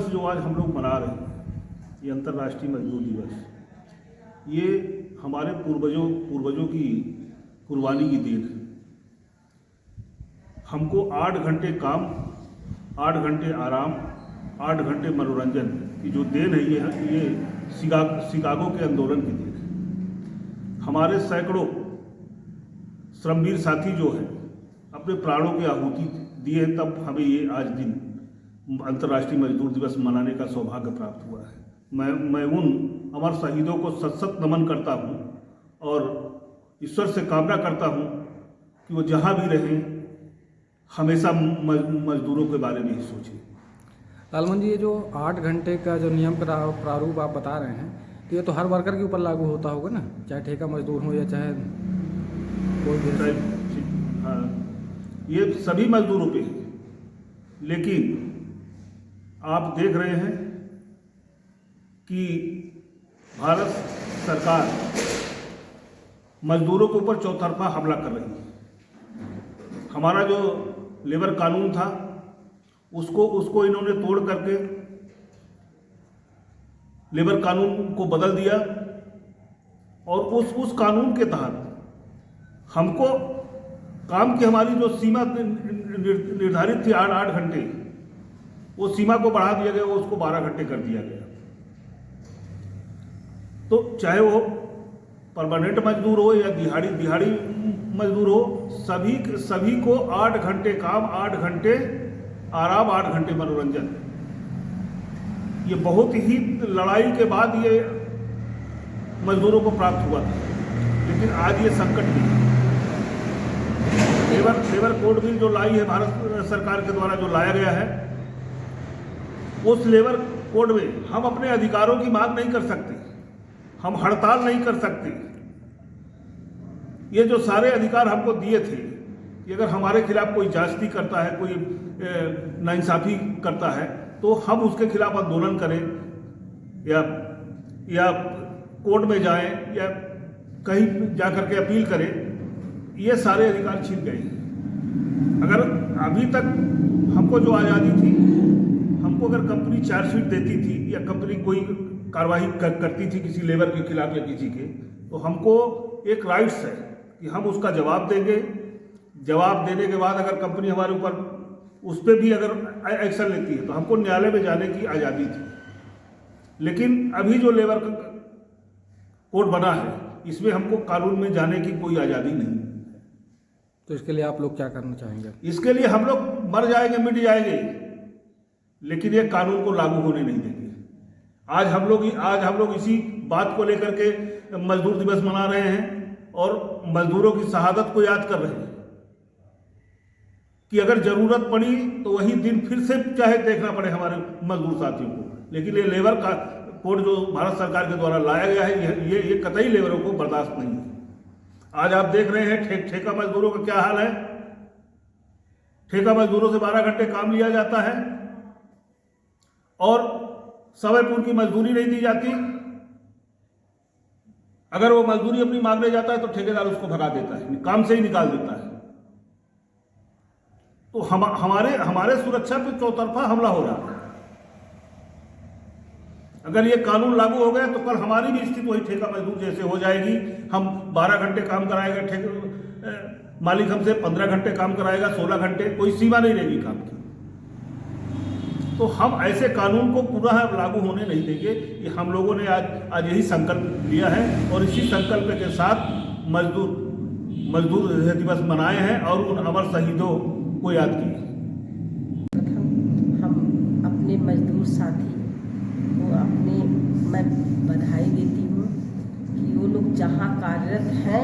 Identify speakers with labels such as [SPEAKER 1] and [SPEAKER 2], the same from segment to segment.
[SPEAKER 1] जो आज हम लोग मना रहे हैं, ये अंतर्राष्ट्रीय मजदूर दिवस, ये हमारे पूर्वजों की कुर्बानी की देन है। हमको 8 घंटे काम, 8 घंटे आराम, 8 घंटे मनोरंजन की जो देन है, ये शिकागो के आंदोलन की देन है। हमारे सैकड़ों श्रमवीर साथी जो है अपने प्राणों की आहुति दिए हैं, तब हमें ये आज दिन अंतर्राष्ट्रीय मजदूर दिवस मनाने का सौभाग्य प्राप्त हुआ है। मैं उन अमर शहीदों को सत नमन करता हूँ और ईश्वर से कामना करता हूँ कि वो जहाँ भी रहें हमेशा मजदूरों के बारे में ही सोचें।
[SPEAKER 2] लालमन जी, ये जो 8 घंटे का जो नियम प्रारूप आप बता रहे हैं, तो ये तो हर वर्कर के ऊपर लागू होता होगा ना, चाहे ठेका मजदूर हो या चाहे कोई भी।
[SPEAKER 1] हाँ, ये सभी मजदूरों पे है, लेकिन आप देख रहे हैं कि भारत सरकार मजदूरों के ऊपर चौतरफा हमला कर रही है। हमारा जो लेबर कानून था उसको इन्होंने तोड़ करके लेबर कानून को बदल दिया और उस कानून के तहत हमको काम की हमारी जो सीमा निर्धारित थी 8 घंटे, वो सीमा को बढ़ा दिया गया, उसको 12 घंटे कर दिया गया। तो चाहे वो परमानेंट मजदूर हो या दिहाड़ी मजदूर हो, सभी को 8 घंटे काम, 8 घंटे आराम, 8 घंटे मनोरंजन। ये बहुत ही लड़ाई के बाद ये मजदूरों को प्राप्त हुआ था, लेकिन आज ये संकट नहीं है। लेबर कोड बिल जो लाई है भारत सरकार के द्वारा, जो लाया गया है, उस लेबर कोड में हम अपने अधिकारों की मांग नहीं कर सकते, हम हड़ताल नहीं कर सकते। ये जो सारे अधिकार हमको दिए थे, कि अगर हमारे खिलाफ कोई ज्यादती करता है, कोई नाइंसाफ़ी करता है, तो हम उसके खिलाफ आंदोलन करें या कोर्ट में जाएं या कहीं जा कर के अपील करें, ये सारे अधिकार छिन गए हैं। अगर अभी तक हमको जो आज़ादी थी, हमको अगर कंपनी चार्जशीट देती थी या कंपनी कोई कार्रवाई करती थी किसी लेबर के खिलाफ या किसी के, तो हमको एक राइट्स है कि हम उसका जवाब देंगे। जवाब देने के बाद अगर कंपनी हमारे ऊपर उस पर भी अगर एक्शन लेती है तो हमको न्यायालय में जाने की आज़ादी थी। लेकिन अभी जो लेबर कोड बना है, इसमें हमको कानून में जाने की कोई आज़ादी नहीं।
[SPEAKER 2] तो इसके लिए आप लोग क्या करना चाहेंगे?
[SPEAKER 1] इसके लिए हम लोग मर जाएंगे, मिट जाएंगे, लेकिन ये कानून को लागू होने नहीं देंगे। आज हम लोग इसी बात को लेकर के मजदूर दिवस मना रहे हैं और मजदूरों की शहादत को याद कर रहे हैं कि अगर जरूरत पड़ी तो वही दिन फिर से चाहे देखना पड़े हमारे मजदूर साथियों को। लेकिन ये लेबर का कोड जो भारत सरकार के द्वारा लाया गया है, ये कतई लेबरों को बर्दाश्त नहीं है। आज आप देख रहे हैं ठेका मजदूरों का क्या हाल है। ठेका मजदूरों से 12 घंटे काम लिया जाता है और समय पूर्व की मजदूरी नहीं दी जाती। अगर वो मजदूरी अपनी मांगने जाता है तो ठेकेदार उसको भगा देता है, काम से ही निकाल देता है। तो हमारे सुरक्षा पे चौतरफा हमला हो रहा है। अगर ये कानून लागू हो गया तो कल हमारी भी स्थिति वही ठेका मजदूर जैसे हो जाएगी। हम 12 घंटे काम कराएगा मालिक, हमसे 15 घंटे काम कराएगा, 16 घंटे, कोई सीमा नहीं रहेगी काम की। तो हम ऐसे कानून को पुनः लागू होने नहीं देंगे। ये हम लोगों ने आज यही संकल्प लिया है और इसी संकल्प के साथ मजदूर दिवस मनाए हैं और उन अमर शहीदों को याद किए।
[SPEAKER 3] हम अपने मजदूर साथी को मैं बधाई देती हूँ कि वो लोग जहाँ कार्यरत हैं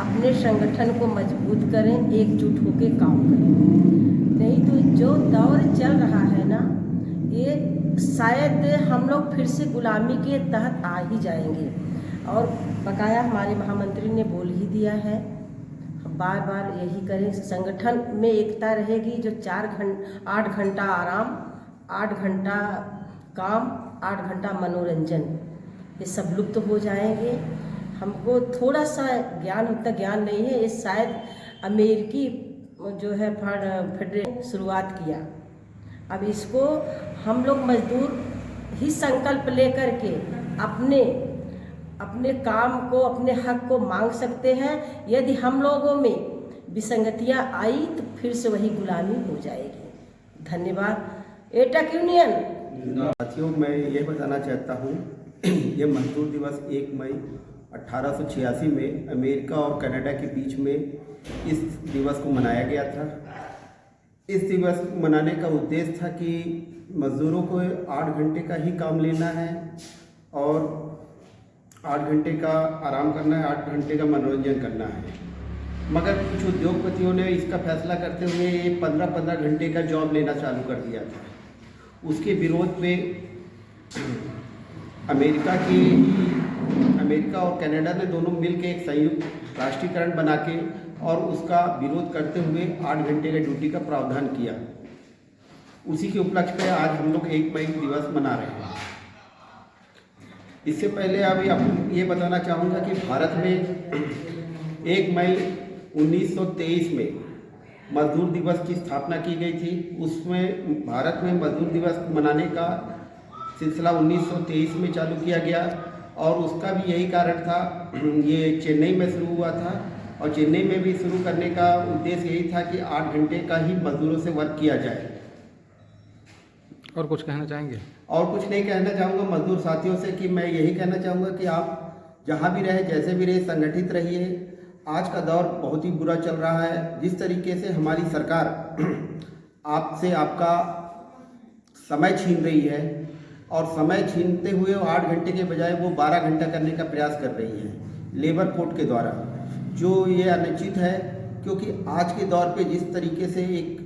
[SPEAKER 3] अपने संगठन को मजबूत करें, एकजुट होकर काम करें। नहीं तो जो दौर चल रहा है ना, ये शायद हम लोग फिर से गुलामी के तहत आ ही जाएंगे। और बकाया हमारे महामंत्री ने बोल ही दिया है, बार बार यही करें, संगठन में एकता रहेगी। जो 8 घंटा आराम, 8 घंटा काम, 8 घंटा मनोरंजन, ये सब लुप्त हो जाएंगे। हमको थोड़ा सा ज्ञान, उतना ज्ञान नहीं है, ये शायद अमेरिकी जो है फेडरेशन शुरुआत किया अब इसको हम लोग मजदूर ही संकल्प लेकर के अपने काम को, अपने हक को मांग सकते हैं। यदि हम लोगों में विसंगतियां आई तो फिर से वही गुलामी हो जाएगी। धन्यवाद। एटक यूनियन।
[SPEAKER 4] साथियों, मैं ये बताना चाहता हूँ ये मजदूर दिवस 1 मई 1886 में अमेरिका और कनाडा के बीच में इस दिवस को मनाया गया था। इस दिवस को मनाने का उद्देश्य था कि मज़दूरों को 8 घंटे का ही काम लेना है और 8 घंटे का आराम करना है, 8 घंटे का मनोरंजन करना है। मगर कुछ उद्योगपतियों ने इसका फैसला करते हुए 15-15 घंटे का जॉब लेना चालू कर दिया था। उसके विरोध में अमेरिका और कनाडा ने दोनों मिलकर एक संयुक्त राष्ट्रीयकरण बना के और उसका विरोध करते हुए 8 घंटे का ड्यूटी का प्रावधान किया। उसी के उपलक्ष्य पे आज हम लोग 1 मई दिवस मना रहे हैं। इससे पहले अभी ये बताना चाहूँगा कि भारत में 1 मई 1923 में मजदूर दिवस की स्थापना की गई थी। उसमें भारत में मजदूर दिवस मनाने का सिलसिला 1923 में चालू किया गया और उसका भी यही कारण था। ये चेन्नई में शुरू हुआ था और चेन्नई में भी शुरू करने का उद्देश्य यही था कि 8 घंटे का ही मजदूरों से वर्क किया जाए।
[SPEAKER 2] और कुछ कहना चाहेंगे?
[SPEAKER 4] और कुछ नहीं कहना चाहूँगा मजदूर साथियों से कि मैं यही कहना चाहूँगा कि आप जहाँ भी रहे, जैसे भी रहे, संगठित रहिए। आज का दौर बहुत ही बुरा चल रहा है। जिस तरीके से हमारी सरकार आपसे आपका समय छीन रही है और समय छीनते हुए 8 घंटे के बजाय वो 12 घंटा करने का प्रयास कर रही है लेबर कोड के द्वारा, जो ये अनुचित है। क्योंकि आज के दौर पे जिस तरीके से एक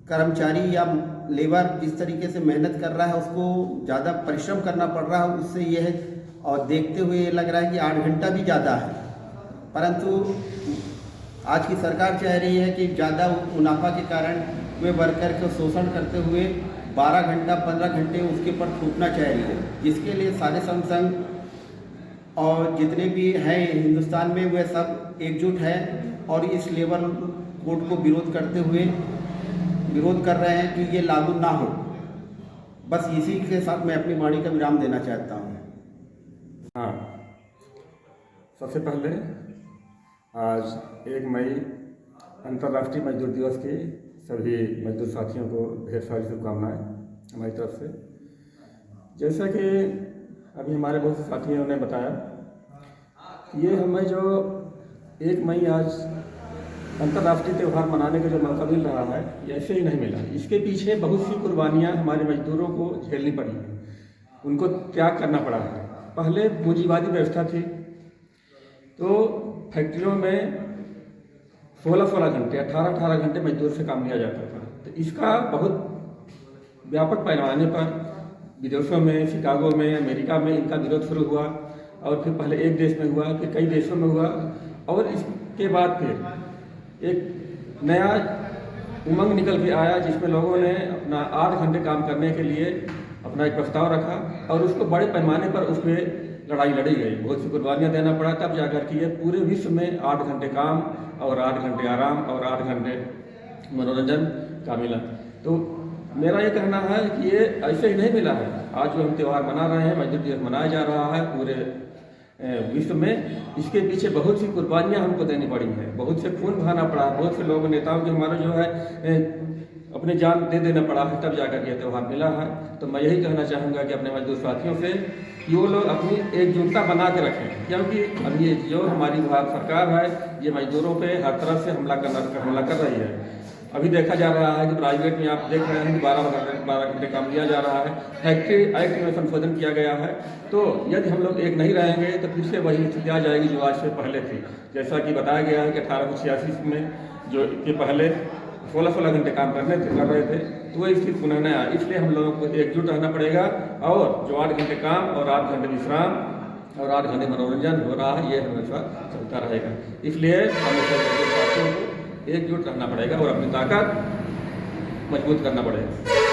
[SPEAKER 4] कर्मचारी या लेबर जिस तरीके से मेहनत कर रहा है, उसको ज़्यादा परिश्रम करना पड़ रहा है। उससे यह और देखते हुए ये लग रहा है कि 8 घंटा भी ज़्यादा है। परंतु आज की सरकार चाह रही है कि ज़्यादा मुनाफा के कारण वे वर्कर को शोषण करते हुए 12 घंटा 15 घंटे उसके ऊपर थूकना चाह रही है, जिसके लिए सारे संघ और जितने भी हैं हिंदुस्तान में वे सब एकजुट हैं और इस लेबर कोड को विरोध कर रहे हैं कि ये लागू ना हो। बस इसी के साथ मैं अपनी वाणी का विराम देना चाहता हूँ।
[SPEAKER 5] हाँ, सबसे पहले आज 1 मई अंतर्राष्ट्रीय मजदूर दिवस की सभी मजदूर साथियों को ढेर सारी शुभकामनाएं हमारी तरफ से। जैसा कि अभी हमारे बहुत से साथियों ने बताया, ये हमें जो 1 मई आज अंतर्राष्ट्रीय त्यौहार मनाने का जो मौका मिल रहा है, ये ऐसे ही नहीं मिला। इसके पीछे बहुत सी कुर्बानियाँ हमारे मजदूरों को झेलनी पड़ी हैं, उनको त्याग करना पड़ा है। पहले पूंजीवादी व्यवस्था थी तो फैक्ट्रियों में 16-16 घंटे 18-18 घंटे मजदूर से काम लिया जाता था। तो इसका बहुत व्यापक पैमाने पर विदेशों में, शिकागो में, अमेरिका में इनका विरोध शुरू हुआ और फिर पहले एक देश में हुआ, फिर कई देशों में हुआ और इसके बाद फिर एक नया उमंग निकल के आया जिसमें लोगों ने अपना 8 घंटे काम करने के लिए अपना एक प्रस्ताव रखा और उसको बड़े पैमाने पर उस पर लड़ाई लड़ी गई। बहुत सी कुर्बानियाँ देना पड़ा, तब जाकर कि ये पूरे विश्व में 8 घंटे काम और 8 घंटे आराम और 8 घंटे मनोरंजन का मिला। तो मेरा ये कहना है कि ये ऐसे ही नहीं मिला है। आज जो हम त्यौहार मना रहे हैं, मजदूर दिवस मनाया जा रहा है पूरे विश्व में, इसके पीछे बहुत सी कुर्बानियाँ हमको देनी पड़ी हैं, बहुत से खून बहाना पड़ा, बहुत से लोग नेताओं के हमारा जो है अपने जान दे देना पड़ा है, तब जाकर ये त्यौहार मिला है। तो मैं यही कहना चाहूँगा कि अपने मजदूर साथियों से कि वो लोग अपनी एकजुटता बना के रखें, क्योंकि अब ये जो हमारी भारत सरकार है ये मजदूरों पे हर तरफ से हमला कर रही है। अभी देखा जा रहा है कि प्राइवेट में आप देख रहे हैं कि 12 घंटे काम लिया जा रहा है। फैक्ट्री एक्ट में संशोधन किया गया है। तो यदि हम लोग एक नहीं रहेंगे तो फिर से वही स्थिति आ जाएगी जो आज से पहले थी। जैसा कि बताया गया है कि 1886 में जो के पहले 16-16 घंटे काम कर रहे थे, तो वही स्थिति पुनः न आए। इसलिए हम लोगों को एकजुट रहना पड़ेगा और जो 8 घंटे काम और 8 घंटे विश्राम और 8 घंटे मनोरंजन हो रहा है, ये हमेशा चलता रहेगा। इसलिए हमेशा एकजुट रहना पड़ेगा और अपनी ताकत मजबूत करना पड़ेगा।